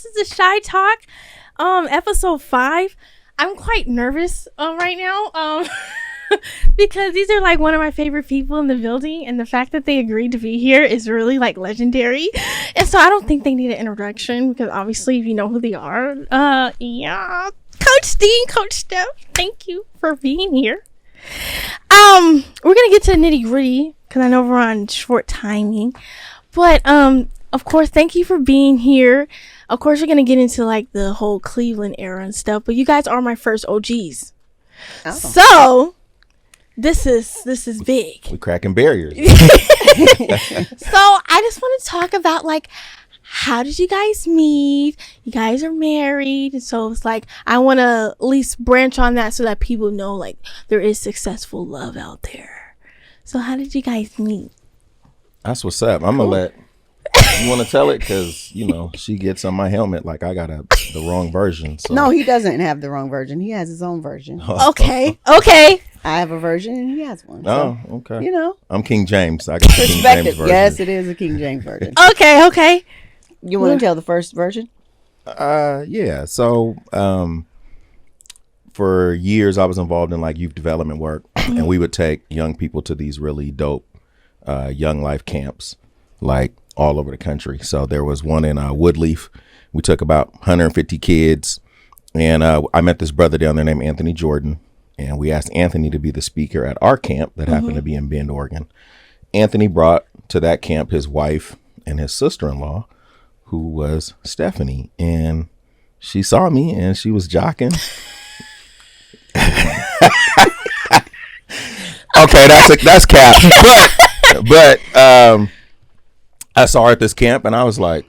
This is the Shai Talk, episode 5. I'm quite nervous right now because these are like one of my favorite people in the building, and the fact that they agreed to be here is really like legendary. And so I don't think they need an introduction because obviously if you know who they are, yeah, Coach D, Coach Steph, thank you for being here. We're gonna get to the nitty gritty because I know we're on short timing, but of course, thank you for being here. Of course, we're gonna get into like the whole Cleveland era and stuff, but you guys are my first OGs, so this is big. We cracking barriers. So I just want to talk about like, how did you guys meet? You guys are married, so it's like I want to at least branch on that so that people know like there is successful love out there. So how did you guys meet? That's what's up. I'm gonna let you want to tell it because you know she gets on my helmet like I got the wrong version. So. No, he doesn't have the wrong version. He has his own version. Okay. I have a version and he has one. So, okay. You know, I'm King James. I got the King James version. Yes, it is a King James version. Okay. You want to tell the first version? Yeah. So, for years I was involved in like youth development work, and we would take young people to these really dope young life camps, like all over the country. So there was one in Woodleaf. We took about 150 kids, and I met this brother down there named Anthony Jordan, and we asked Anthony to be the speaker at our camp that happened to be in Bend, Oregon. Anthony brought to that camp his wife and his sister-in-law, who was Stephenie, and she saw me and she was jocking. Okay, that's cap. But I saw her at this camp and I was like,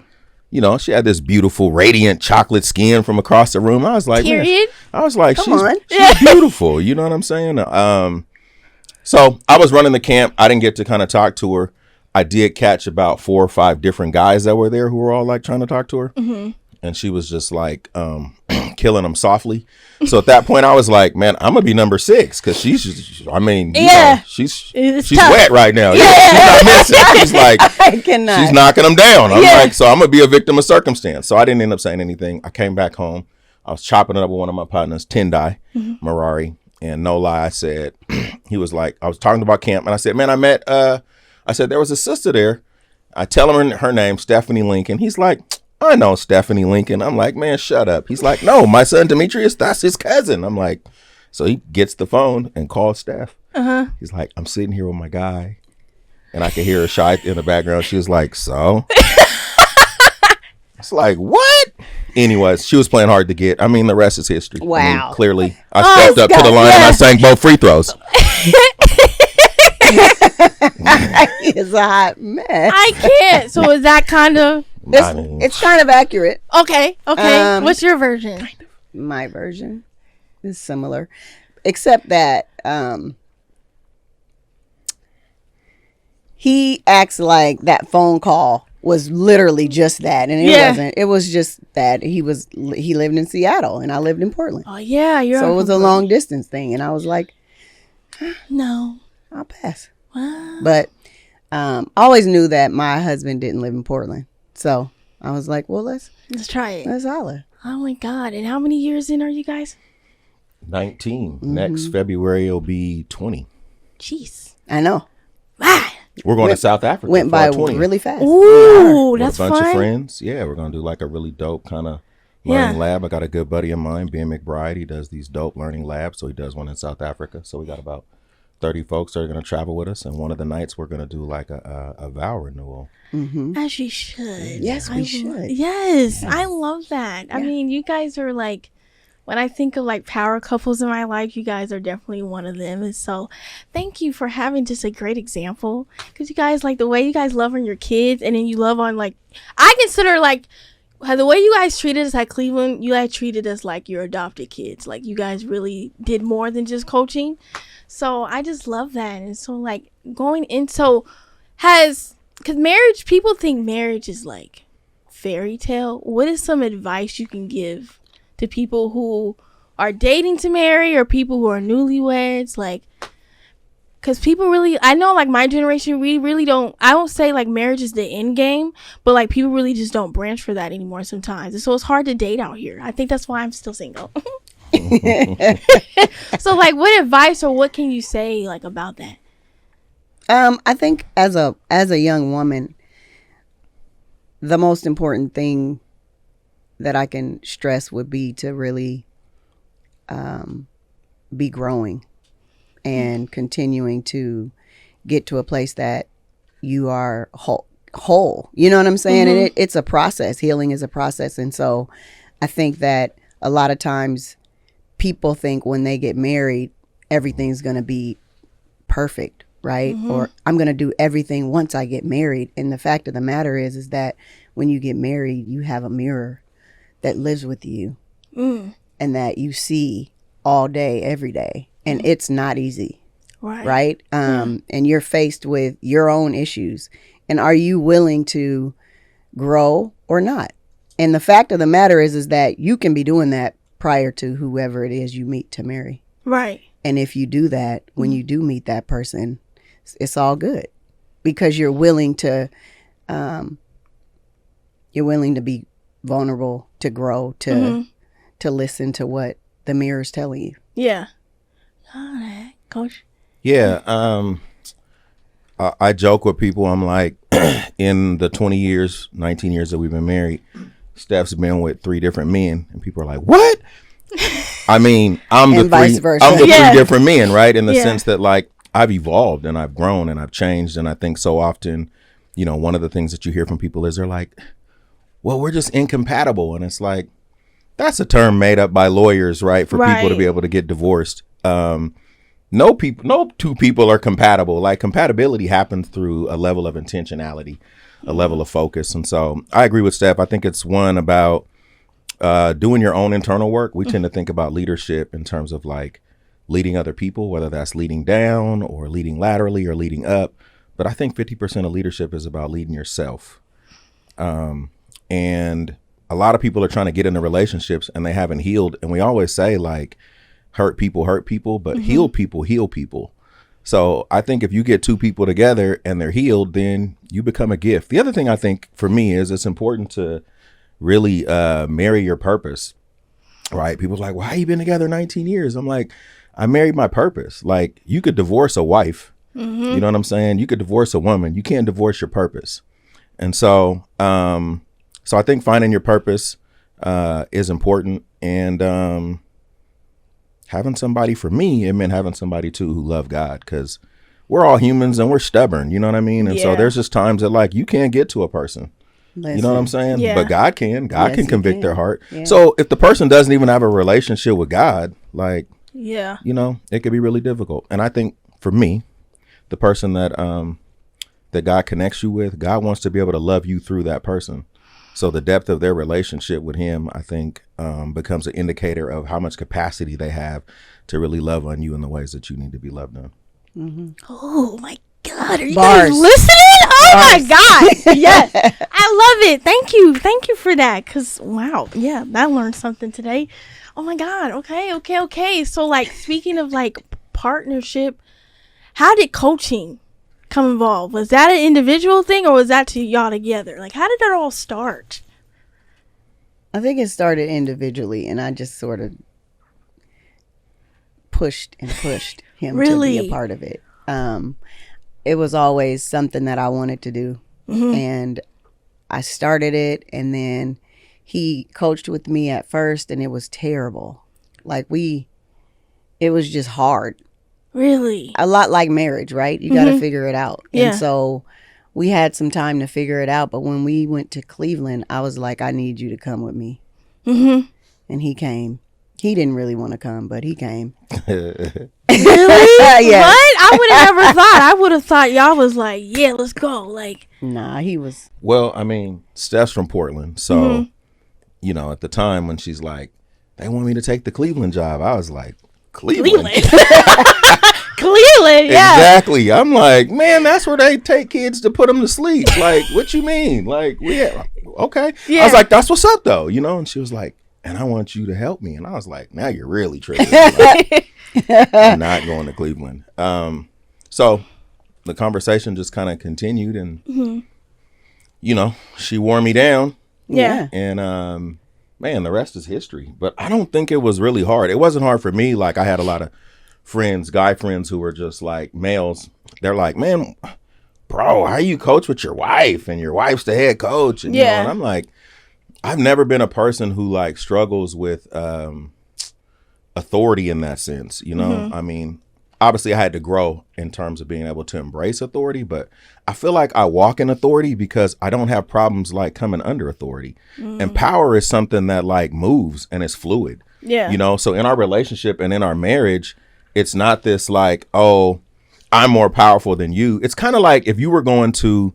you know, she had this beautiful, radiant chocolate skin from across the room. I was like, period. Man, I was like, she's beautiful. You know what I'm saying? So I was running the camp. I didn't get to kind of talk to her. I did catch about 4 or 5 different guys that were there who were all like trying to talk to her. Mm-hmm. And she was just like killing them softly. So at that point I was like, man, I'm gonna be number 6 because she's wet right now. Yeah. She's not missing. She's like, she's knocking them down. I'm like, so I'm gonna be a victim of circumstance. So I didn't end up saying anything. I came back home. I was chopping it up with one of my partners, Tendai Marari, and no lie, I said, he was like, I was talking about camp, and I said, man, I said there was a sister there. I tell him her name, Stephenie Lincoln. He's like, I know Stephenie Lincoln. I'm like, man, shut up. He's like, no, my son Demetrius, that's his cousin. I'm like, so he gets the phone and calls Steph. He's like, I'm sitting here with my guy, and I could hear her Shai in the background. She was like, so? It's like, what? Anyways, she was playing hard to get. I mean, the rest is history. Wow. I mean, clearly, I stepped up to the line and I sang both free throws. It's a hot mess. I can't. So is that kind of... It's kind of accurate. Okay. What's your version? My version is similar, except that he acts like that phone call was literally just that, and it wasn't. It was just that he lived in Seattle and I lived in Portland. Oh yeah, so it was a long distance thing, and I was like, no, I'll pass. Wow. But I always knew that my husband didn't live in Portland. So I was like, well, let's try it. Let's holler. Oh my God. And how many years in are you guys? 19. Next February will be 20. Jeez. I know. Ah. We're going to South Africa. Went by really fast. Ooh, that's fun. With a bunch of friends. Yeah, we're going to do like a really dope kind of learning lab. I got a good buddy of mine, Ben McBride. He does these dope learning labs. So he does one in South Africa. So we got about 30 folks that are going to travel with us, and one of the nights we're going to do like a vow renewal. As you should. Yes, we should. Yes, I love that. I mean, you guys are like, when I think of like power couples in my life, you guys are definitely one of them. And so thank you for having just a great example, because you guys, like the way you guys love on your kids, and then you love on like, I consider like the way you guys treated us at Cleveland, you guys treated us like your adopted kids. Like you guys really did more than just coaching. So I just love that. And so like going into because marriage, people think marriage is like fairy tale. What is some advice you can give to people who are dating to marry or people who are newlyweds? Like, Because people really, I know, like, my generation, we really don't, I don't say, like, marriage is the end game, but, like, people really just don't branch for that anymore sometimes. And so it's hard to date out here. I think that's why I'm still single. So, like, what advice or what can you say, like, about that? I think as a young woman, the most important thing that I can stress would be to really be growing and continuing to get to a place that you are whole. You know what I'm saying? And it's a process. Healing is a process. And so I think that a lot of times people think when they get married, everything's going to be perfect, right? Or I'm going to do everything once I get married. And the fact of the matter is that when you get married, you have a mirror that lives with you and that you see all day, every day. And it's not easy, right? And you're faced with your own issues. And are you willing to grow or not? And the fact of the matter is that you can be doing that prior to whoever it is you meet to marry. Right. And if you do that, when you do meet that person, it's all good because you're willing to be vulnerable, to grow, to listen to what the mirror's telling you. Yeah. All right, Coach. Yeah. I joke with people. I'm like, in the 19 years that we've been married, Steph's been with 3 different men, and people are like, "What?" I mean, I'm the three different men, right? In the sense that, like, I've evolved and I've grown and I've changed, and I think so often, you know, one of the things that you hear from people is they're like, "Well, we're just incompatible," and it's like, that's a term made up by lawyers, right? For people to be able to get divorced. No two people are compatible. Like, compatibility happens through a level of intentionality, a level of focus. And so I agree with Steph. I think it's one about doing your own internal work. We tend to think about leadership in terms of like leading other people, whether that's leading down or leading laterally or leading up. But I think 50% of leadership is about leading yourself. And a lot of people are trying to get into relationships and they haven't healed. And we always say, like, hurt people, but heal people. So I think if you get 2 people together and they're healed, then you become a gift. The other thing I think for me is it's important to really marry your purpose, right? People's like, why you been together 19 years? I'm like, I married my purpose. Like, you could divorce a wife. You know what I'm saying? You could divorce a woman. You can't divorce your purpose. And so, so I think finding your purpose is important. And having somebody, for me, it meant having somebody too who loved God, because we're all humans and we're stubborn, you know what I mean? And so there's just times that, like, you can't get to a person. Listen, you know what I'm saying? Yeah. But God can. God can convict their heart. Yeah. So if the person doesn't even have a relationship with God, like, you know, it could be really difficult. And I think for me, the person that that God connects you with, God wants to be able to love you through that person. So the depth of their relationship with him, I think, becomes an indicator of how much capacity they have to really love on you in the ways that you need to be loved on. Oh, my God. Are you guys listening? Oh, my God. Yes. I love it. Thank you. Thank you for that. Because, wow. Yeah, I learned something today. Oh, my God. Okay. So, like, speaking of, like, partnership, how did coaching come involved? Was that an individual thing or was that to y'all together? Like, how did that all start? I think it started individually, and I just sort of pushed him to be a part of it. It was always something that I wanted to do, and I started it, and then he coached with me at first, and it was terrible. Like, it was just hard. Really? A lot like marriage, right? You got to figure it out. Yeah. And so we had some time to figure it out. But when we went to Cleveland, I was like, I need you to come with me. And he came. He didn't really want to come, but he came. Really? Yeah. What? I would have never thought. I would have thought y'all was like, yeah, let's go. Like, nah, he was. Well, I mean, Steph's from Portland. So, you know, at the time when she's like, they want me to take the Cleveland job, I was like, Cleveland? Cleveland, yeah. Exactly. I'm like, man, that's where they take kids to put them to sleep. Like, what you mean? Like, okay. Yeah. I was like, that's what's up, though, you know? And she was like, and I want you to help me. And I was like, now you're really tripping. Like, I'm not going to Cleveland. So So the conversation just kind of continued, and you know, she wore me down. Yeah. And man, the rest is history. But I don't think it was really hard. It wasn't hard for me. Like, I had a lot of friends, guy friends, who were just like males. They're like, man, bro, how you coach with your wife and your wife's the head coach? And, you know, and I'm like, I've never been a person who like struggles with authority in that sense. You know, I mean, obviously I had to grow in terms of being able to embrace authority, but I feel like I walk in authority because I don't have problems like coming under authority. And power is something that like moves and is fluid. Yeah. You know, so in our relationship and in our marriage, it's not this like, oh, I'm more powerful than you. It's kind of like if you were going to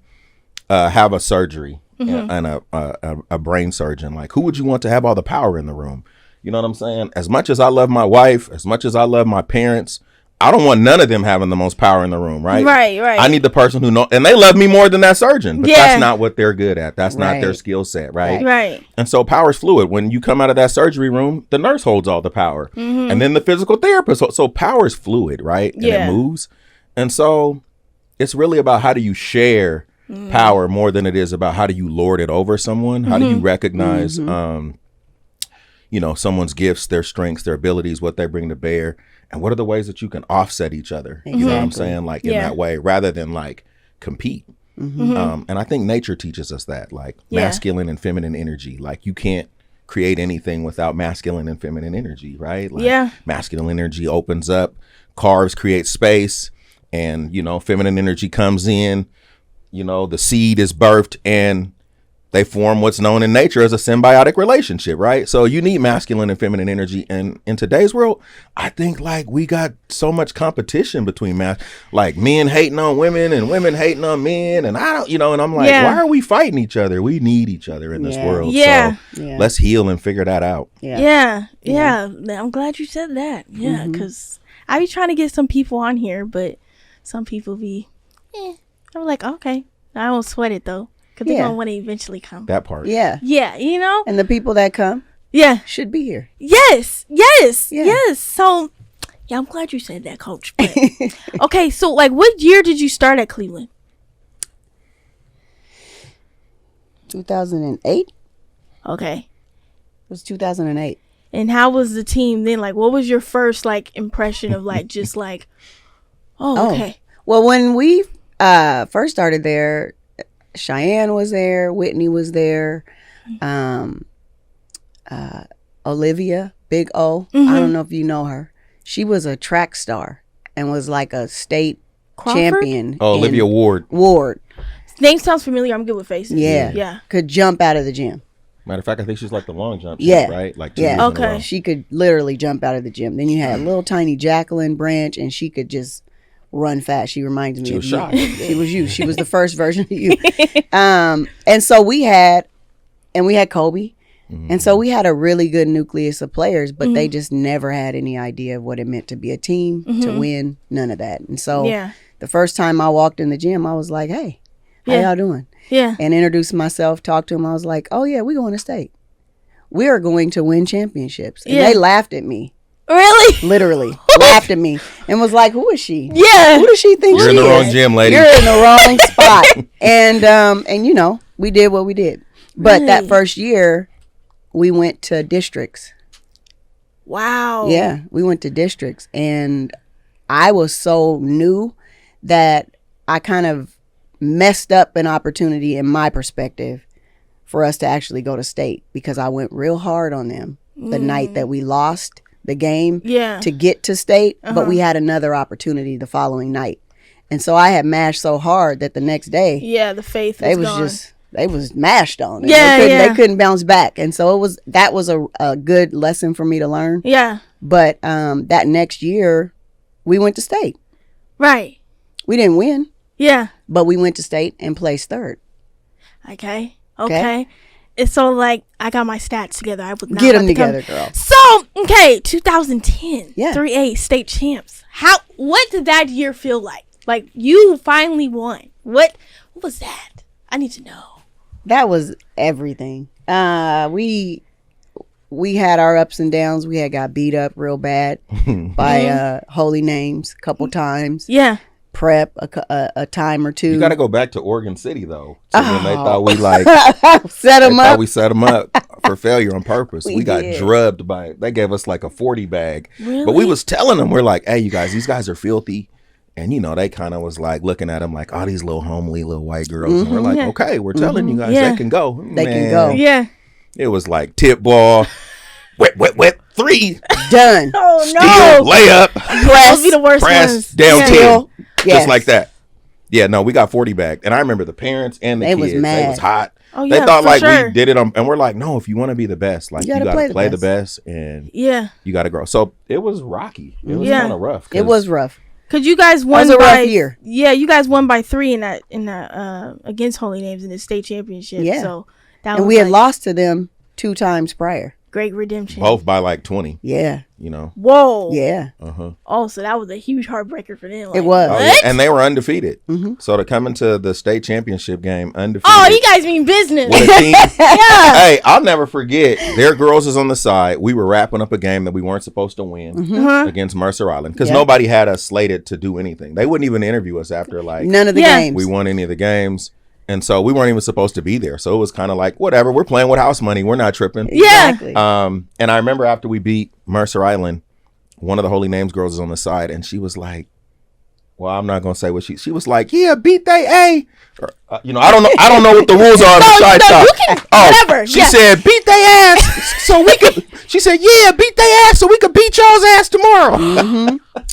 have a surgery and a brain surgeon, like, who would you want to have all the power in the room? You know what I'm saying? As much as I love my wife, as much as I love my parents, I don't want none of them having the most power in the room, right? Right. I need the person who knows, and they love me more than that surgeon, but that's not what they're good at. That's not their skill set, right? Right. And so power is fluid. When you come out of that surgery room, the nurse holds all the power, and then the physical therapist. So power is fluid, right? And it moves. And so it's really about how do you share power more than it is about how do you lord it over someone? How do you recognize, you know, someone's gifts, their strengths, their abilities, what they bring to bear, and what are the ways that you can offset each other? You know what I'm saying? Like in that way, rather than like compete. And I think nature teaches us that, like masculine and feminine energy. Like you can't create anything without masculine and feminine energy, right? Like masculine energy opens up, carves, creates space, and, you know, feminine energy comes in, you know, the seed is birthed, and they form what's known in nature as a symbiotic relationship, right? So you need masculine and feminine energy. And in today's world, I think like we got so much competition between like men hating on women and women hating on men. And I don't, you know, and I'm like, why are we fighting each other? We need each other in this world. So let's heal and figure that out. Yeah. I'm glad you said that. Yeah. Cause I be trying to get some people on here, but some people be, I'm like, okay, I don't sweat it though. Because they're going to want to eventually come. That part. Yeah, you know? And the people that come should be here. Yes. So, I'm glad you said that, Coach. But, okay, so, like, what year did you start at Cleveland? 2008. Okay. It was 2008. And how was the team then? Like, what was your first, like, impression of, like, just, like, okay. Well, when we first started there, Cheyenne was there, Whitney was there, Olivia, Big O. I don't know if you know her. She was a track star and was like a state champion. Oh, Olivia Ward. Name sounds familiar. I'm good with faces. Yeah. Could jump out of the gym. Matter of fact, I think she's like the long jump. Right? Like 2 years in a row. She could literally jump out of the gym. Then you had little tiny Jacqueline Branch, and she could just run fast. She reminds me of Shai. She was you. She was the first version of you. And so we had Kobe. And so we had a really good nucleus of players, but they just never had any idea of what it meant to be a team, to win, none of that. And so the first time I walked in the gym, I was like, hey, how y'all doing? Yeah. And introduced myself, talked to them. I was like, oh yeah, we're going to state. We are going to win championships. And they laughed at me. Really? Literally laughed at me and was like, who is she? Yeah. Who does she think You're she is? in the wrong gym, lady. You're in the wrong spot. And you know, we did what we did. But that first year, we went to districts. Wow. Yeah, we went to districts. And I was so new that I kind of messed up an opportunity in my perspective for us to actually go to state, because I went real hard on them the night that we lost the game to get to state, but we had another opportunity the following night. And so I had mashed so hard that the next day, the faith was gone. They was mashed on it. They couldn't bounce back. And so that was a good lesson for me to learn. Yeah. But that next year we went to state. Right. We didn't win. Yeah. But we went to state and placed third. Okay. It's so like I got my stats together. I would not get them together, girl. So 2010, 3A state champs. What did that year feel like? Like you finally won. What was that? I need to know. That was everything. We had our ups and downs. We had got beat up real bad by Holy Names a couple times. Yeah. prep a time or two. You got to go back to Oregon City though. So when they thought we set them up. We set them up for failure on purpose. We got did. drubbed by. They gave us like a 40 bag, Really? but we was telling them, we're like, hey, you guys, these guys are filthy. And, they kind of was like looking at them like, oh, these little homely little white girls. And we're like, okay, we're telling you guys they can go. They can go. Yeah. It was like tip ball, wet, 3. Done. Oh, Steal, no. layup, Those be the worst press, ones. down Yeah. 10. Yes. Just like that. Yeah, no, we got 40 bagged. And I remember the parents and the They kids. was mad. They was hot. Oh, They yeah, thought for like sure. we did it and we're like, no, if you want to be the best, like you got to play the best and Yeah. you got to grow. So it was rocky. It was kind of rough. It was rough. Cause you guys won That was a by rough year. Yeah, you guys won by 3 in that against Holy Names in the state championship. Yeah. So that And was we had like lost to them 2 times prior. great redemption. both by like 20, Yeah. Whoa. Yeah. Oh, so that was a huge heartbreaker for them. Like, It was. Oh, what? yeah. And they were undefeated. So to come into the state championship game undefeated. Oh, you guys mean business. with a team. Yeah. Hey, I'll never forget. Their girls is on the side. We were wrapping up a game that we weren't supposed to win against Mercer Island because nobody had us slated to do anything. They wouldn't even interview us after like None of the Yeah. games. we won any of the games. And so we weren't even supposed to be there. So it was kind of like, whatever, we're playing with house money. We're not tripping. Yeah. Exactly. And I remember after we beat Mercer Island, one of the Holy Names girls is on the side and she was like, well, I'm not going to say what she was like, yeah, beat they A. Or, I don't know what the rules are. Whatever. She Yeah. said, beat they ass so we could, she said, yeah, beat they ass so we could beat y'all's ass tomorrow.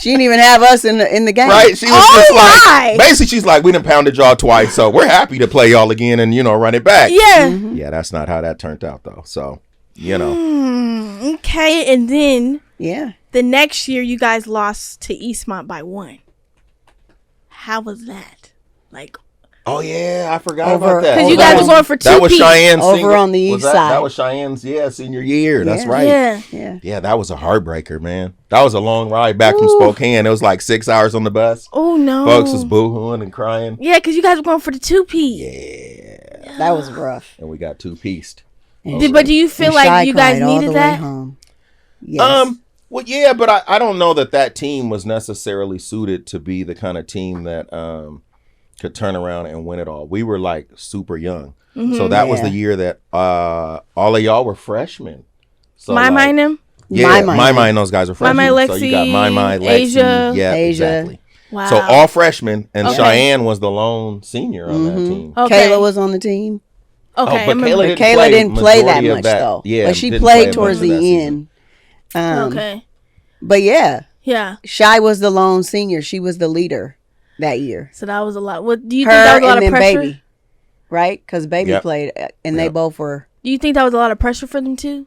She didn't even have us in the game. Right? She was just my. like, basically she's like, we done pounded y'all twice, so we're happy to play y'all again and, run it back. Yeah. Yeah, that's not how that turned out though. So, Okay, and then Yeah. the next year you guys lost to Eastmont by 1. How was that? Like, Oh yeah, I forgot Over- about that. because you Over guys on- were going for 2 That was peats. Cheyenne's Over senior- on the was east that, side. That was Cheyenne's, senior year. That's Yeah. right. Yeah. Yeah. Yeah, that was a heartbreaker, man. That was a long ride back from Spokane. It was like 6 hours on the bus. Oh no. Folks was boohooing and crying. Yeah, because you guys were going for the 2-peat. Yeah, That was rough. and we got 2-pieced. But do you feel And like Shai you guys cried all needed the way that? home. Yes. Well, yeah, but I don't know that team was necessarily suited to be the kind of team that could turn around and win it all. We were like super young. So that was the year that all of y'all were freshmen. So My mind him? Yeah, My and those guys are freshmen. Lexi, so you got Lexi, Asia. yeah, Asia. exactly. Wow. So all freshmen, and Okay. Cheyenne was the lone senior on that team. Okay. Kayla was on the team. Okay. I but remember. Kayla didn't play that majority of much though. Yeah, But she didn't played play towards much of that the season. end. Okay. But yeah, Yeah. Shai was the lone senior. She was the leader that year. So that was a lot. What do you Her think that was a lot and of then pressure? Baby, right? Because Baby Yep. played, and they Yep. both were. Do you think that was a lot of pressure for them too?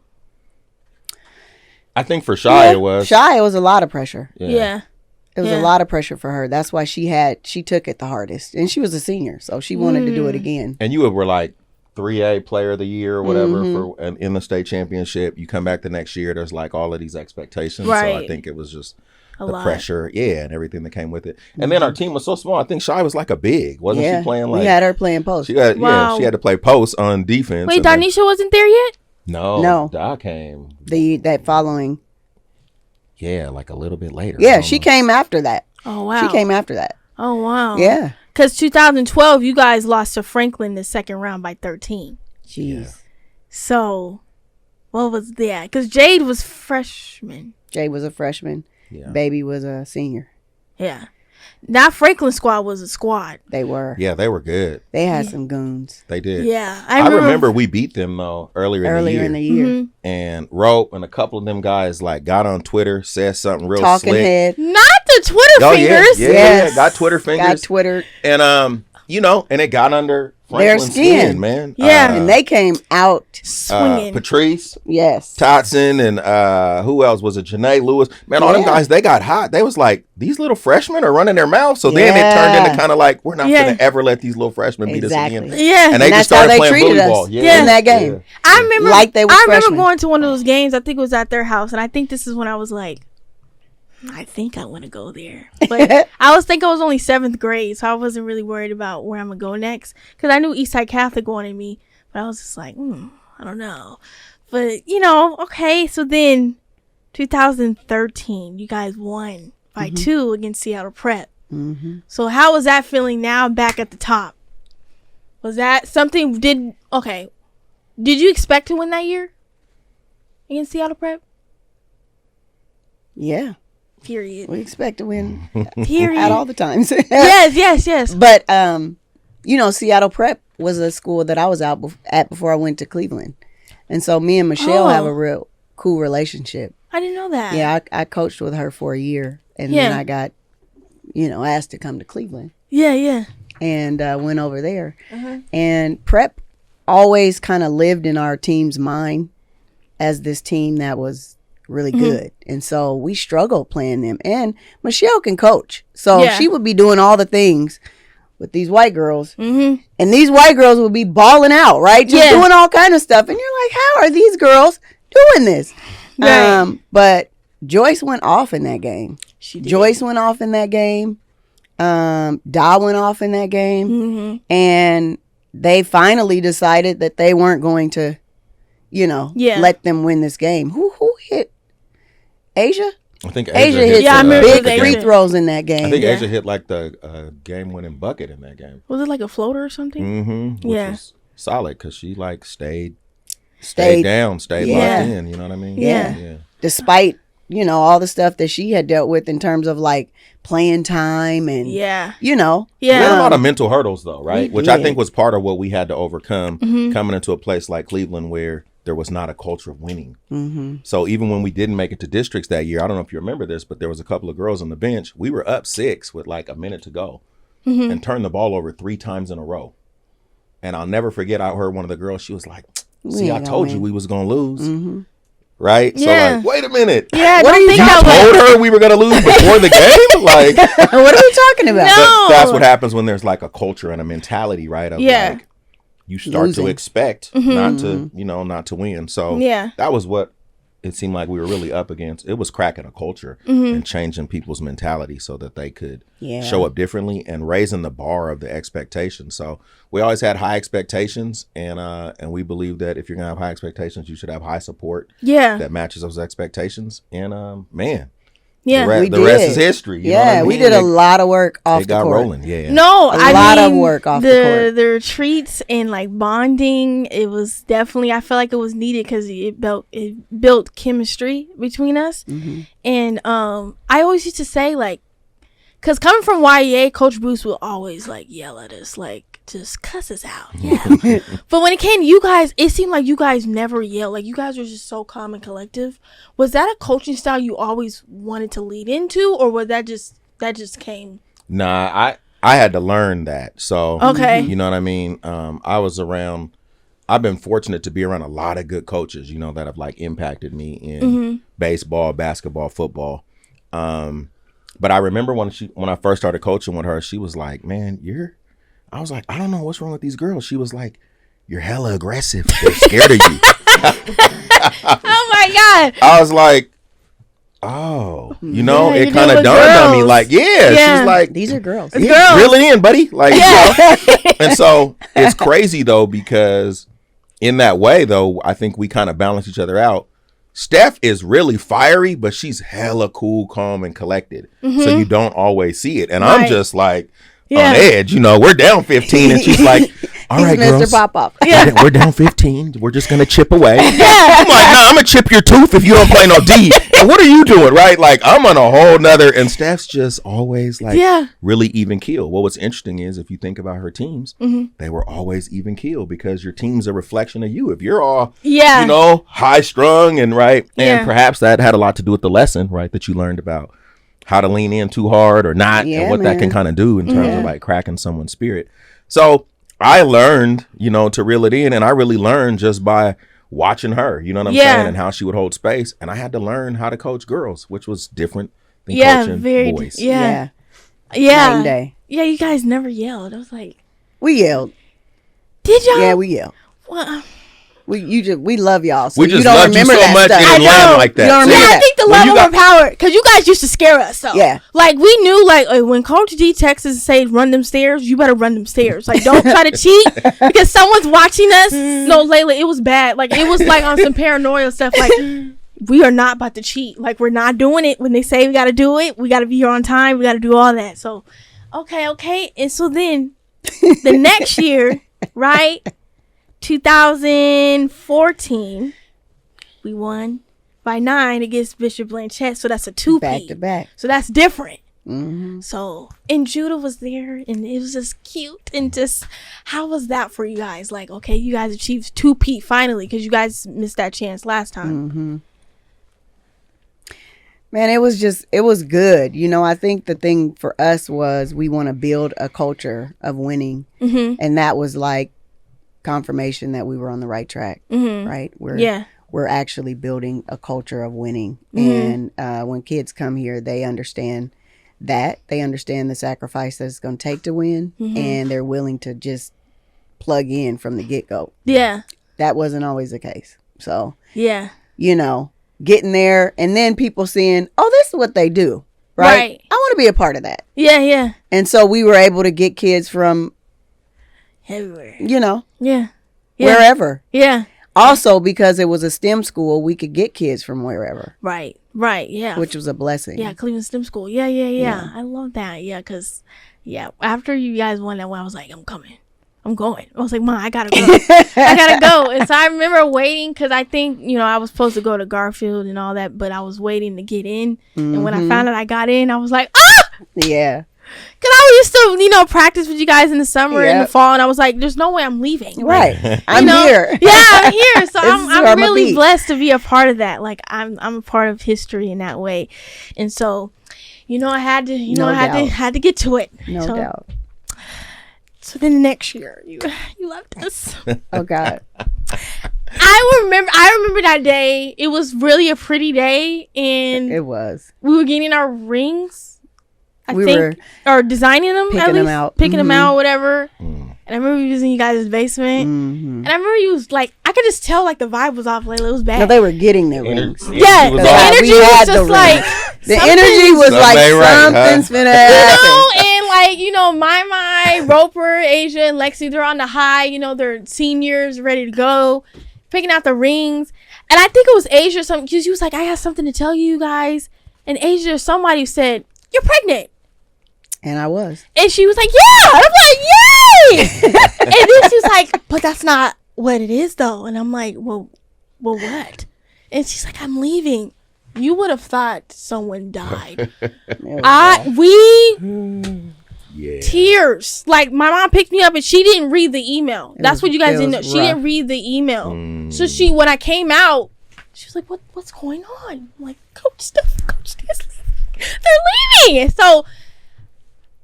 I think for Shai it was. Shai, it was a lot of pressure. Yeah. It was Yeah. a lot of pressure for her. That's why she took it the hardest, and she was a senior, so she wanted to do it again. And you were like 3A player of the year or whatever Mm-hmm. for and in the state championship. You come back the next year, there's like all of these expectations. So Right. I think it was just A the lot. pressure, and everything that came with it. And then our team was so small. I think Shai was like a big, wasn't Yeah, she playing like? we had her playing post. She had, Wow. she had to play post on defense. Wait, and then- Darnisha wasn't there yet? No, Da came. That following. Yeah, like a little bit later. Yeah, she came after that. Oh wow. She came after that. Oh wow. Yeah. Because 2012, you guys lost to Franklin the second round by 13. Jeez. So, what was that? Because Jade was freshman. Jay was a freshman. Yeah. Baby was a senior. Yeah. That Franklin squad was a squad. They were. Yeah, they were good. They had some goons They did. Yeah. I remember we beat them though earlier in the year. Mm-hmm. And Rope and a couple of them guys like got on Twitter, said something real Talking slick. head. Not the Twitter Oh fingers. yeah, Yes. got Twitter fingers. Got Twitter. And and it got under Their Franklin's skin. skin, man. Yeah. And they came out. Swinging. Patrice, Yes. Totson, and who else was it? Janae Lewis. Man, all them Yeah. guys, they got hot. They was like, these little freshmen are running their mouth. So then it turned Yeah. into kind of like, we're not Yeah. going to ever let these little freshmen beat us Exactly. again. Yeah. And they And just that's how started they playing treated bully us ball. in that game. I remember Like they was I remember freshmen. going to one of those games. I think it was at their house, and I think this is when I was like, I think I want to go there. But I was only 7th grade, so I wasn't really worried about where I'm gonna go next because I knew Eastside Catholic wanted me, but I was just like, I don't know. But okay. So then, 2013, you guys won by 2 against Seattle Prep. Mm-hmm. So how was that feeling now back at the top? Was that something, did you expect to win that year against Seattle Prep? Yeah. Period. We expect to win Period. at all the times. Yes. But, Seattle Prep was a school that I was at before I went to Cleveland. And so me and Michelle have a real cool relationship. I didn't know that. Yeah, I coached with her for a year. And then I got, asked to come to Cleveland. Yeah. And went over there. And Prep always kind of lived in our team's mind as this team that was really good. And so we struggled playing them. And Michelle can coach. So she would be doing all the things with these white girls. And these white girls would be balling out, right? Just doing all kind of stuff. And you're like, how are these girls doing this? Right. But Joyce went off in that game. She did. Joyce went off in that game. Da went off in that game. And they finally decided that they weren't going to, let them win this game. Who hit Asia? I think Asia hit big free throws in that game. I think Asia hit like the game-winning bucket in that game. Was it like a floater or something? Which was solid because she like stayed down, stayed locked in. You know what I mean? Yeah. Despite all the stuff that she had dealt with in terms of like playing time and we had a lot of mental hurdles though, right? Which I think was part of what we had to overcome coming into a place like Cleveland where there was not a culture of winning. So even when we didn't make it to districts that year, I don't know if you remember this, but there was a couple of girls on the bench. We were up 6 with like a minute to go and turned the ball over 3 times in a row. And I'll never forget, I heard one of the girls, she was like, see, I told you we was going to lose. Right? So like, wait a minute. Yeah, what are you told her we were going to lose before the game? Like, what are we talking about? No. That's what happens when there's like a culture and a mentality, right? Of like, you start to expect not to win. So that was what it seemed like we were really up against. It was cracking a culture and changing people's mentality so that they could show up differently and raising the bar of the expectations. So we always had high expectations, and we believe that if you're gonna have high expectations, you should have high support that matches those expectations. And the rest is history. You know what I mean? We did a lot of work off the court. It got rolling. A lot of work off the court. The retreats and like bonding, it was definitely, I felt like it was needed because it built chemistry between us. And I always used to say like, because coming from YEA, Coach Bruce would always like yell at us, like just cuss us out. But when it came to you guys, it seemed like you guys never yelled. Like you guys were just so calm and collective. Was that a coaching style you always wanted to lead into, or was that just came? Nah, I had to learn that. So you know what I mean? I've been fortunate to be around a lot of good coaches, that have like impacted me in baseball, basketball, football. But I remember when I first started coaching with her, she was like, man, I was like, I don't know what's wrong with these girls. She was like, you're hella aggressive. They're scared of you. Oh my God. I was like, oh, it kind of dawned on me like, she's like, these are girls. Girls. Reel it in, buddy. Like, and so it's crazy though, because in that way though, I think we kind of balance each other out. Steph is really fiery, but she's hella cool, calm, and collected. So you don't always see it. And I'm just like on edge, we're down 15 and she's like, all right, Mr. girls, Pop-Up. we're down 15. We're just going to chip away. I'm like, nah, I'm going to chip your tooth if you don't play no D. And what are you doing, right? Like, I'm on a whole nother, and Steph's just always like really even keel. Well, what's interesting is if you think about her teams, they were always even keel because your team's a reflection of you. If you're all, high strung and and perhaps that had a lot to do with the lesson, right, that you learned about how to lean in too hard or not and what that can kind of do in terms of like cracking someone's spirit. So I learned, to reel it in, and I really learned just by watching her, you know what I'm saying, and how she would hold space. And I had to learn how to coach girls, which was different than coaching boys. Night and day. Yeah, you guys never yelled. I was like, we yelled. Did y'all? Yeah, we yelled. Well, we love y'all. So we just you don't love remember you so that much stuff. and land like that. I think the level of power, because you guys used to scare us. So like we knew, like when Coach D texts us and say run them stairs, you better run them stairs. Like don't try to cheat because someone's watching us. No, Layla, it was bad. Like it was like on some paranoia stuff. Like we are not about to cheat. Like, we're not doing it. When they say we got to do it, we got to be here on time. We got to do all that. So, okay. And so then the next year, right, 2014, we won by 9 against Bishop Blanchette. So that's a 2-peat. Back to back. So that's different. Mm-hmm. So, and Judah was there, and it was just cute. And just, how was that for you guys? Like, okay, you guys achieved 2-peat finally, because you guys missed that chance last time. Mm-hmm. Man, it was good. You know, I think the thing for us was we want to build a culture of winning. Mm-hmm. And that was like confirmation that we were on the right track, Mm-hmm. right? We're actually building a culture of winning. Mm-hmm. And when kids come here, they understand that. They understand the sacrifice that it's going to take to win. Mm-hmm. And they're willing to just plug in from the get-go. Yeah. That wasn't always the case. So, Yeah. you know, getting there and then people seeing, oh, this is what they do, right? I want to be a part of that. Yeah. And so we were able to get kids from Everywhere. you know, Yeah. wherever. Yeah. Also, because it was a STEM school, we could get kids from wherever, Right. Yeah. which was a blessing. Yeah, Cleveland STEM School. Yeah. I love that. Yeah, because, after you guys won that one, I was like, I'm coming. I'm going. I was like, Mom, I gotta go. I gotta go. And so I remember waiting, because I think, I was supposed to go to Garfield and all that, but I was waiting to get in. Mm-hmm. And when I found out I got in, I was like, ah! Yeah. Because I used to, practice with you guys in the summer and the fall, and I was like, there's no way I'm leaving. Right. Like, I'm here. Yeah, I'm here. So This is where I'm I'ma really be. blessed to be a part of that. Like, I'm a part of history in that way. And so, I had to, No doubt. had to get to it. No So- doubt. So then the next year, you left us. Oh, God. I remember that day. It was really a pretty day, and It was. we were getting our rings. We were or designing them, picking at least them out. picking them Mhm. out, whatever. And I remember we was in you guys' basement, Mm-hmm. and I remember you was like, I could just tell like the vibe was off. Layla, it was bad. No, they were getting their rings. Yeah, was the off. energy We was had the just like The something- energy was Something like ain't right, huh? something's finna happen. and like, my Roper, Asia, and Lexi, they're on the high, they're seniors ready to go, picking out the rings. And I think it was Asia or something, because she was like, I have something to tell you guys. And Asia or somebody said, you're pregnant. And I was. And she was like, yeah. And I'm like, yay. And then she was like, but that's not what it is though. And I'm like, well, what? And she's like, I'm leaving. You would have thought someone died. Tears. Like, my mom picked me up and she didn't read the email. That's what you guys didn't know. She didn't read the email. So when I came out, she was like, what's going on? I'm like, Coach Steph is leaving. They're leaving. So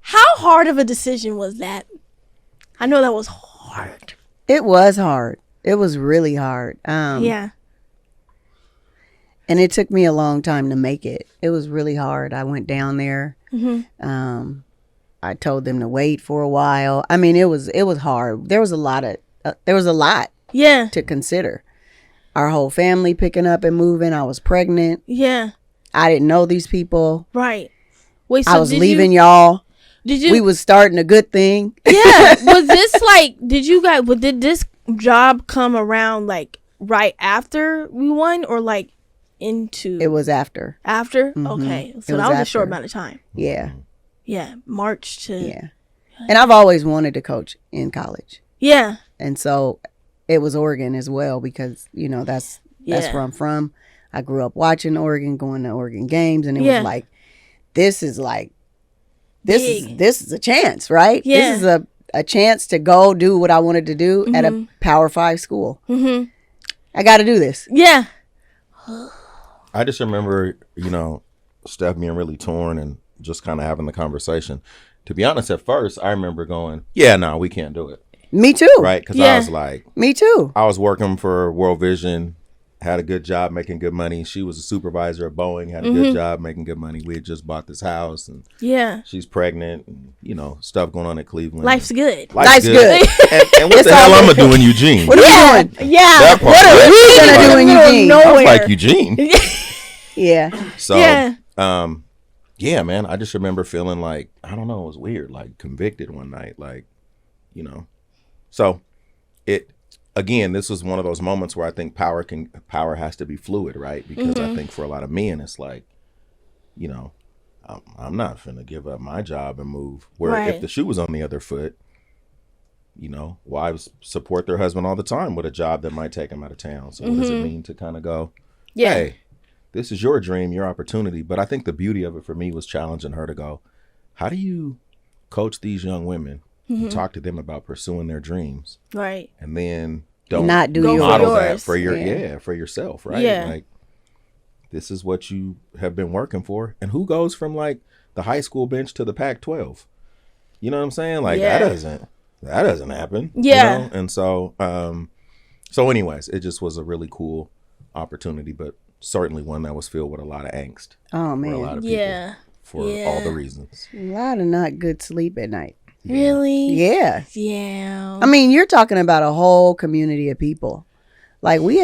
how hard of a decision was that? I know that was hard. It was hard. It was really hard. Yeah. And it took me a long time to make it. It was really hard. I went down there. Mm-hmm. I told them to wait for a while. I mean, it was hard. There was a lot Yeah. to consider. Our whole family picking up and moving. I was pregnant. Yeah. I didn't know these people. Right. Wait, so I was leaving you, y'all. Did you? We was starting a good thing. Yeah. Was this like? Did this job come around like right after we won, or like into? It was after. After. Mhm. Okay. It So was that was a after. short amount of time. Yeah. Yeah. March to. Yeah. And I've always wanted to coach in college. Yeah. And so it was Oregon as well, because, that's Yeah. where I'm from. I grew up watching Oregon, going to Oregon games, and it Yeah. was like, this is Big. this is a chance, right? Yeah. This is a chance to go do what I wanted to do at a Power 5 school. Mm-hmm. I got to do this. Yeah. I just remember, Steph being really torn and just kind of having the conversation. To be honest, at first, I remember going, yeah, no, we can't do it. Me too. Right? Because Yeah. I was like, Me too. I was working for World Vision, had a good job making good money. She was a supervisor at Boeing, had a good job making good money. We had just bought this house and Yeah. she's pregnant and, stuff going on at Cleveland. Life's good. Life's good. And what the hell I'm going to do in Eugene? What are we doing? Yeah. That part, What are right? we going to do in Eugene? I was Nowhere. like, Eugene? Yeah. So, Yeah. yeah, man, I just remember feeling like, I don't know, it was weird, like convicted one night, like, So again, this was one of those moments where I think power has to be fluid, right? Because I think for a lot of men, it's like, you know, I'm not finna give up my job and move. Where if the shoe was on the other foot, you know, wives support their husband all the time with a job that might take them out of town. So what does it mean to kind of go, hey, this is your dream, your opportunity. But I think the beauty of it for me was challenging her to go, how do you coach these young women and talk to them about pursuing their dreams? Right. And then don't not do model yours. that for your for yourself, right? Yeah. Like, this is what you have been working for. And who goes from like the high school bench to the Pac-12? You know what I'm saying? Like that doesn't happen. Yeah. You know? And so anyways, it just was a really cool opportunity, but certainly one that was filled with a lot of angst. Oh man. For a lot of people. For all the reasons. A lot of not good sleep at night. Really? Yeah. Yeah. I mean, you're talking about a whole community of people. Like we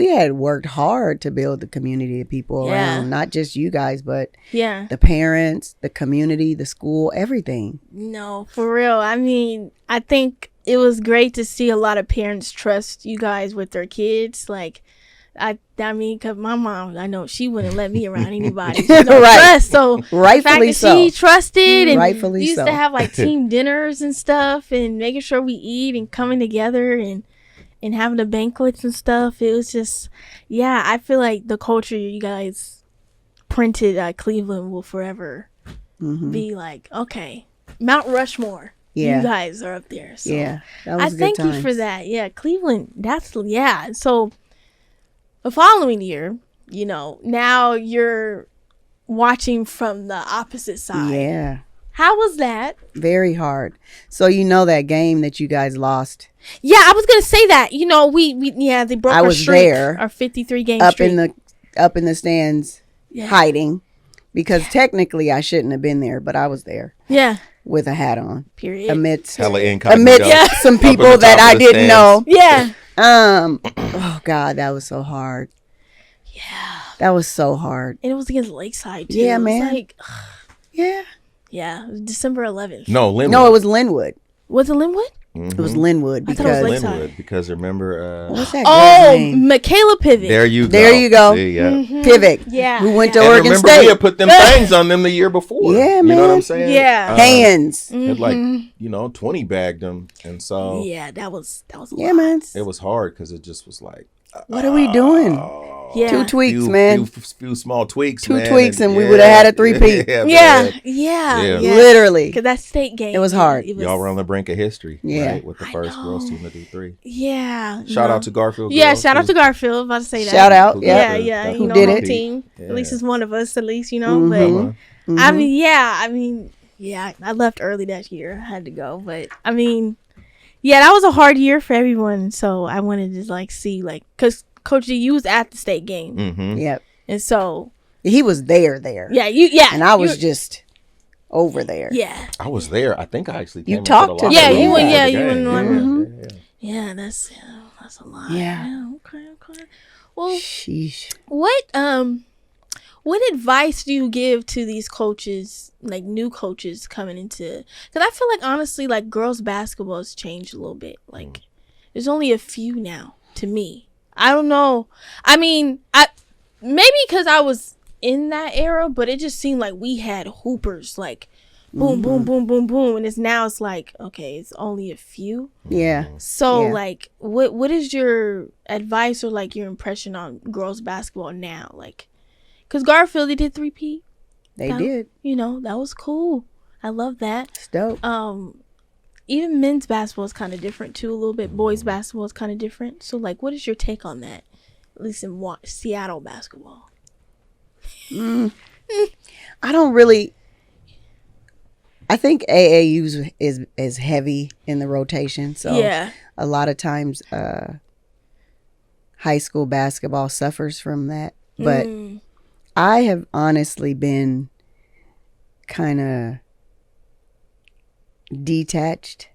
had worked hard to build the community of people around, not just you guys, but the parents, the community, the school, everything. No, for real. I mean, I think it was great to see a lot of parents trust you guys with their kids. Like, I mean, because my mom, I know she wouldn't let me around anybody. She don't trust. So rightfully the fact that she trusted, and rightfully we used to have like team dinners and stuff, and making sure we eat and coming together and having the banquets and stuff. It was just, I feel like the culture you guys printed at Cleveland will forever be like, okay, Mount Rushmore. You guys are up there. So that was I thank you for that. Yeah, Cleveland. So the following year, you know, now you're watching from the opposite side. Yeah. How was that? Very hard. So you know that game that you guys lost. Yeah, I was gonna say that. You know, we they broke our streak, there, our 53 game up streak. up in the stands, hiding, because technically I shouldn't have been there, but I was there. Yeah, with a hat on. Period. Amidst some people that I didn't know. Yeah. Oh God, that was so hard. Yeah. That was so hard. And it was against Lakeside too. Yeah, it man. Was like, yeah. Yeah, it was December 11th. No, Linwood. No, it was Linwood. Was it Linwood? It was Linwood because I thought it was Linwood because remember what's that girl's name? Michaela Pivot. There you go. There you go. See, Pivot. Yeah. Who went to and Oregon remember State. We had put them things on them the year before. Yeah, man. You know what I'm saying? Yeah. Hands. Had like 20 bagged them, and so that was a lot. Man. It was hard because it just was like, what are we doing? Yeah. 2 tweaks, man. Few small tweaks. Two tweaks, and we would have had a 3-peat. Yeah. Literally. Because that state game. It was hard. Y'all were on the brink of history. Right? With the first girls team to do 3. Yeah. Shout out to Garfield. Yeah, shout out to Garfield. About to say that. Shout out. Yeah. Who did it? Team. Yeah. At least it's one of us, at least, you know. But I mean, I left early that year. I had to go. But I mean, that was a hard year for everyone. So I wanted to like see because Coach D, you was at the state game. Yep. And so he was there. Yeah, and I was just over there. Yeah. I was there. I think I actually you talked to you went Yeah, that's a lot. Yeah. Okay. Well, sheesh. What advice do you give to these coaches, like new coaches coming into? Because I feel like honestly, like girls basketball has changed a little bit. Like there's only a few now to me. I don't know. I mean, maybe because I was in that era, but it just seemed like we had hoopers, like boom, boom, boom, boom, boom, and it's like, okay, it's only a few. Yeah. So like, what is your advice or like your impression on girls basketball now? Like, because Garfield, they did 3-peat. They did. You know, that was cool. I love that. It's dope. Even men's basketball is kind of different too, a little bit. Boys basketball is kind of different. So like, what is your take on that? At least in Seattle basketball. I don't really. I think AAU is heavy in the rotation, so a lot of times high school basketball suffers from that. But I have honestly been kind of detached,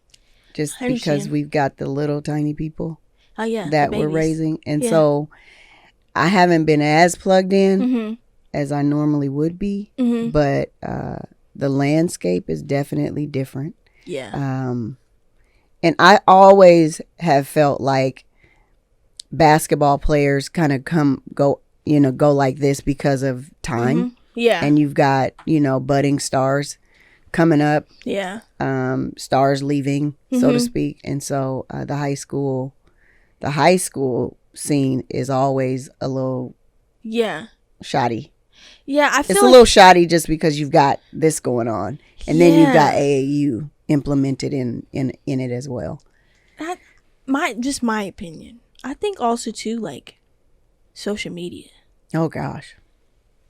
just because we've got the little tiny people that we're raising, and so I haven't been as plugged in as I normally would be. But the landscape is definitely different. And I always have felt like basketball players kind of go like this because of time. Mm-hmm. Yeah. And you've got, budding stars coming up. Yeah. Stars leaving, so to speak. And so the high school scene is always a little shoddy. Yeah, I feel it's a little shoddy just because you've got this going on. And then you've got AAU implemented in it as well. My opinion. I think also too, like, social media. Oh gosh.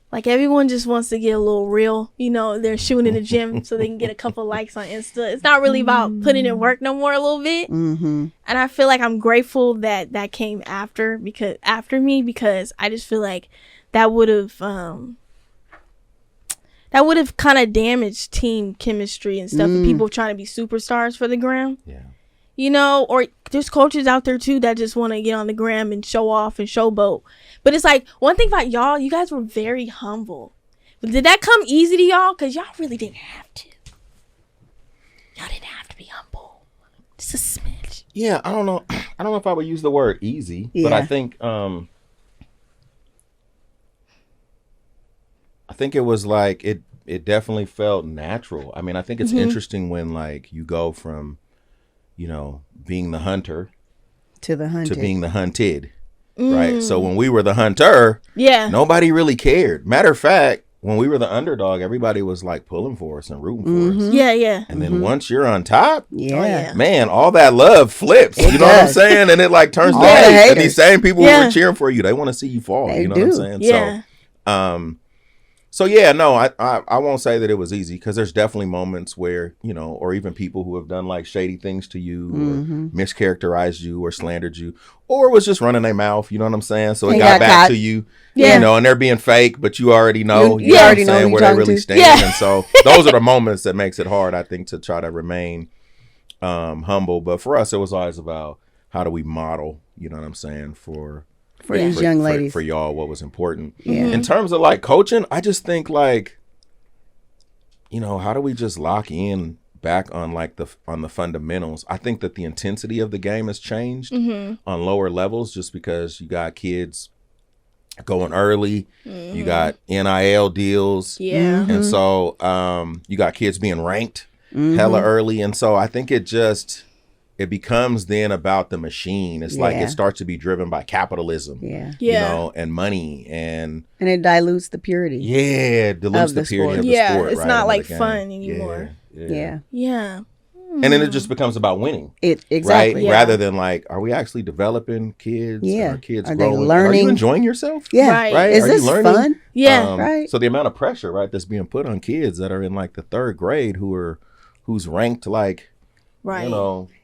Like, everyone just wants to get a little real. They're shooting in the gym so they can get a couple likes on Insta. It's not really about putting in work no more a little bit. Mm-hmm. And I feel like I'm grateful that came after me because I just feel like that would have kind of damaged team chemistry and stuff. And people trying to be superstars for the gram. Yeah. Or there's coaches out there too that just want to get on the gram and show off and showboat. But it's like, one thing about y'all, you guys were very humble. But did that come easy to y'all? Because y'all really didn't have to. Y'all didn't have to be humble. Just a smidge. Yeah, I don't know if I would use the word easy, but I think it was like it definitely felt natural. I mean, I think it's interesting when, like, you go from, being the hunter to being the hunted. Right. So when we were the hunter, nobody really cared. Matter of fact, when we were the underdog, everybody was like pulling for us and rooting for us. Yeah. And then once you're on top, yeah, man, all that love flips. You know what I'm saying? And it like turns to hate. And these same people who were cheering for you, they want to see you fall. You know what I'm saying? Yeah. So yeah, no, I won't say that it was easy, because there's definitely moments where, or even people who have done like shady things to you or mischaracterized you or slandered you or was just running their mouth, you know what I'm saying? So it got back to you, and they're being fake, but you already know, you know what I'm saying, where they really stand. And so those are the moments that makes it hard, I think, to try to remain humble. But for us, it was always about how do we model, you know what I'm saying, for these young ladies, for y'all, what was important. Yeah. In terms of like coaching, I just think like, how do we just lock in back on like on the fundamentals? I think that the intensity of the game has changed on lower levels, just because you got kids going early, you got NIL deals, and so you got kids being ranked hella early, and so I think it becomes then about the machine. It's like it starts to be driven by capitalism, and money, and it dilutes the purity. Yeah, it dilutes the purity of the sport. It's right, not like fun anymore. Yeah. And then it just becomes about winning. Exactly. Right? Yeah. Rather than like, are we actually developing kids? Yeah. Are kids are growing? They learning? Are you enjoying yourself? Yeah. Right? Is this fun? Yeah. Right. So the amount of pressure, right, that's being put on kids that are in like the third grade who's ranked like,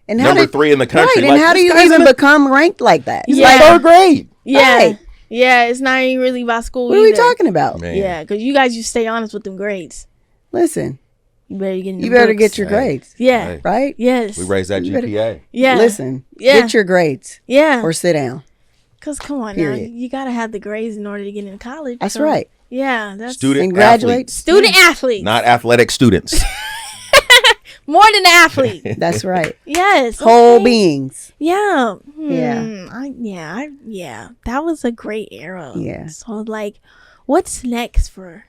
and number 3 in the country. Right, and how do you even become ranked like that? It's like third grade. Yeah. Right. Yeah, it's not even really about school What either. are we talking about? Man. Yeah, because you guys just stay honest with them grades. Listen. You better get your grades. Yeah. Hey. Right? Yes. We raise that GPA. Yeah. Listen. Get your grades. Yeah. Or sit down. Because come on Period. now. You got to have the grades in order to get into college. That's right. Yeah. That's Student and graduate. athletes. Student athletes. Not athletic students. More than an athlete. That's right. Yes. Whole beings. Yeah. Yeah. That was a great era. Yeah. So like, what's next for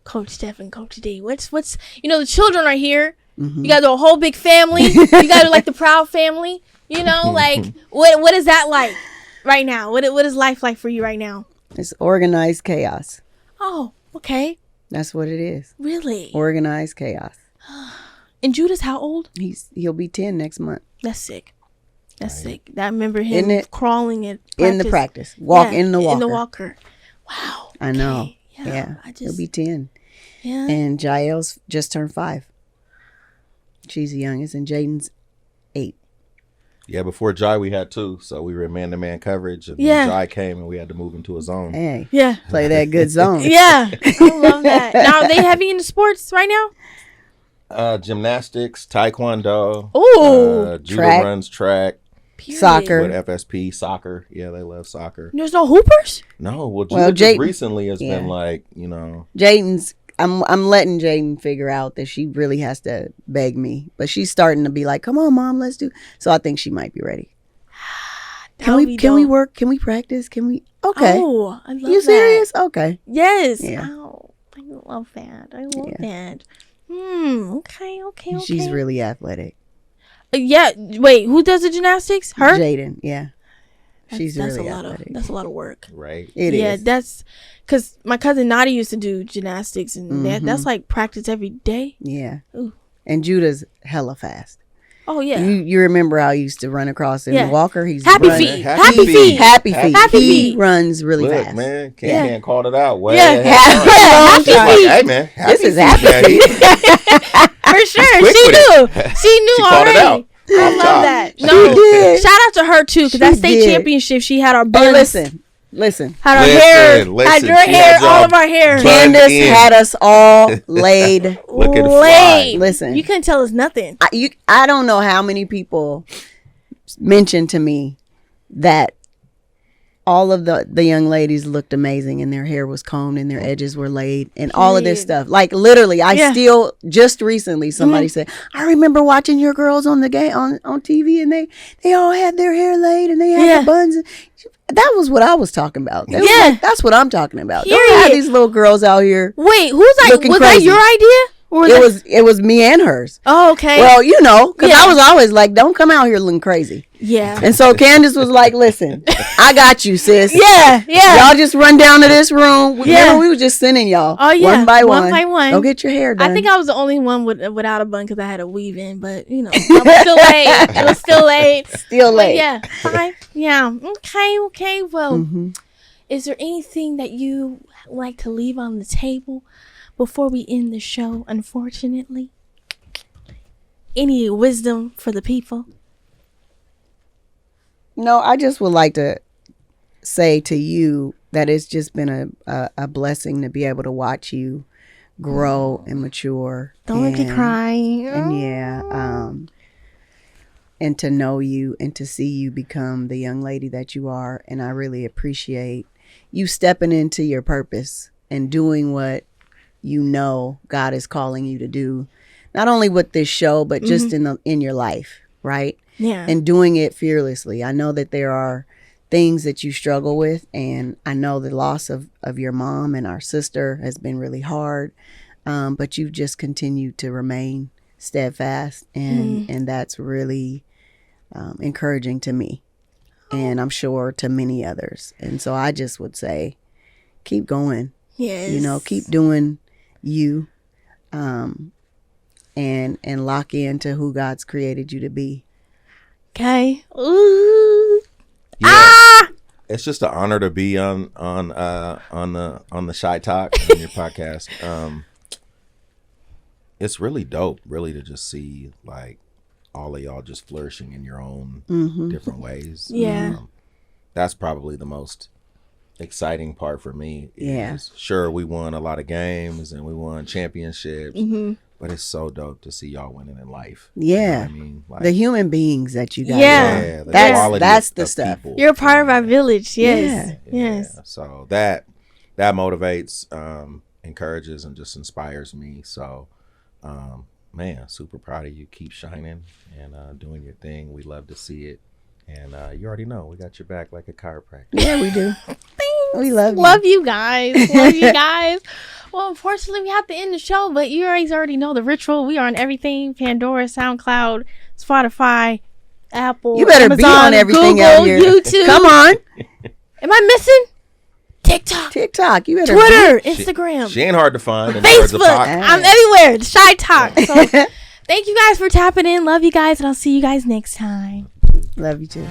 Coach Steph and Coach D? What's the children are here. You got a whole big family. You got like the proud family. Like what is that like right now? What is life like for you right now? It's organized chaos. Oh, okay. That's what it is. Really? Organized chaos. And Judah's how old? He'll be 10 next month. That's sick. That's sick. I remember him crawling at practice. In the practice. In the walker. In the walker. Wow. I know. Okay. Yeah. He'll be 10. Yeah. And Jael's just turned 5. She's the youngest, and Jaden's 8. Yeah, before Jai we had 2, so we were in man-to-man coverage, and then Jai came and we had to move into a zone. Hey. Yeah. Play that good zone. Yeah. I love that. Now, are they heavy into sports right now? Gymnastics, taekwondo. Oh, Judah runs track. period. Soccer. With FSP, soccer. Yeah, they love soccer. There's no hoopers? No, well, Judah just recently has been like, Jaden's, I'm letting Jaden figure out that she really has to beg me. But she's starting to be like, come on, Mom, let's do. So I think she might be ready. Can we work? Can we practice? Can we? Okay. Oh, I love that. You serious? Okay. Yes. Yeah. Oh, I love that. That. Okay. She's really athletic. Yeah. Wait, who does the gymnastics? Her? Jaden. Yeah. She's that's really a lot athletic. that's a lot of work. Right. It is. Yeah, that's because my cousin Nadi used to do gymnastics, and that's like practice every day. Yeah. Ooh. And Judah's hella fast. Oh yeah. You remember how I used to run across in the walker? He's Happy running. feet. Happy feet. He runs really Look, fast. man, can't call it out. Well, Happy feet. Hey man, This is happy feet. For sure. She knew. She knew She already. called it out. I love that. She No, did. shout out to her too, because that state did. championship, she had our Hey, buns. listen. Had our hair. Listen, Had your she hair. had All y'all of our hair. bun- Candace in. had us all laid. Looking Laid. fly. Listen. You couldn't tell us nothing. I don't know how many people mentioned to me that all of the young ladies looked amazing and their hair was combed and their edges were laid and all of this stuff. Like literally, I still just recently somebody said, I remember watching your girls on the game on TV and they all had their hair laid and they had the buns. That was what I was talking about. That's what I'm talking about. Don't have these little girls out here. Wait, was crazy. that your idea? Or It was me and hers. Oh, okay. Well, because I was always like, don't come out here looking crazy. Yeah. And so Candace was like, listen, I got you, sis. Yeah. Y'all just run down to this room. Remember, we were just sending y'all one by one. Go get your hair done. I think I was the only one without a bun because I had a weave in, but I was still late. It was still late. Still late. Yeah. Fine. Yeah. Okay. Well, is there anything that you like to leave on the table before we end the show, unfortunately? Any wisdom for the people? No, I just would like to say to you that it's just been a blessing to be able to watch you grow and mature. Don't make me cry. And and to know you and to see you become the young lady that you are. And I really appreciate you stepping into your purpose and doing what you know God is calling you to do, not only with this show, but just in your life, right? Yeah. And doing it fearlessly. I know that there are things that you struggle with, and I know the loss of your mom and our sister has been really hard, but you've just continued to remain steadfast, and that's really encouraging to me, and I'm sure to many others. And so I just would say, keep going. Yes. Keep doing you, and lock into who God's created you to be. Okay. Ooh. Yeah. It's just an honor to be on the Shai Talk on your podcast. It's really dope, really, to just see like all of y'all just flourishing in your own different ways. Yeah. That's probably the most exciting part for me. Sure, we won a lot of games and we won championships, but it's so dope to see y'all winning in life. Yeah. You know what I mean? Like, the human beings that you guys Yeah. are. That's the stuff. People. You're a part of our village. Yes. Yeah. Yes. So that motivates, encourages, and just inspires me. So, man, super proud of you. Keep shining and doing your thing. We love to see it. And you already know we got your back like a chiropractor. Yeah, we do. We love you. Love you guys. Love you guys. Well, unfortunately, we have to end the show, but you guys already know the ritual. We are on everything: Pandora, SoundCloud, Spotify, Apple. You better Amazon, be on everything Google, out here. YouTube. Come on. Am I missing? TikTok. You better. Twitter, Instagram, She ain't hard to find. In the words of Facebook. Pac. I'm everywhere. The Shai Talk. So, thank you guys for tapping in. Love you guys, and I'll see you guys next time. Love you too.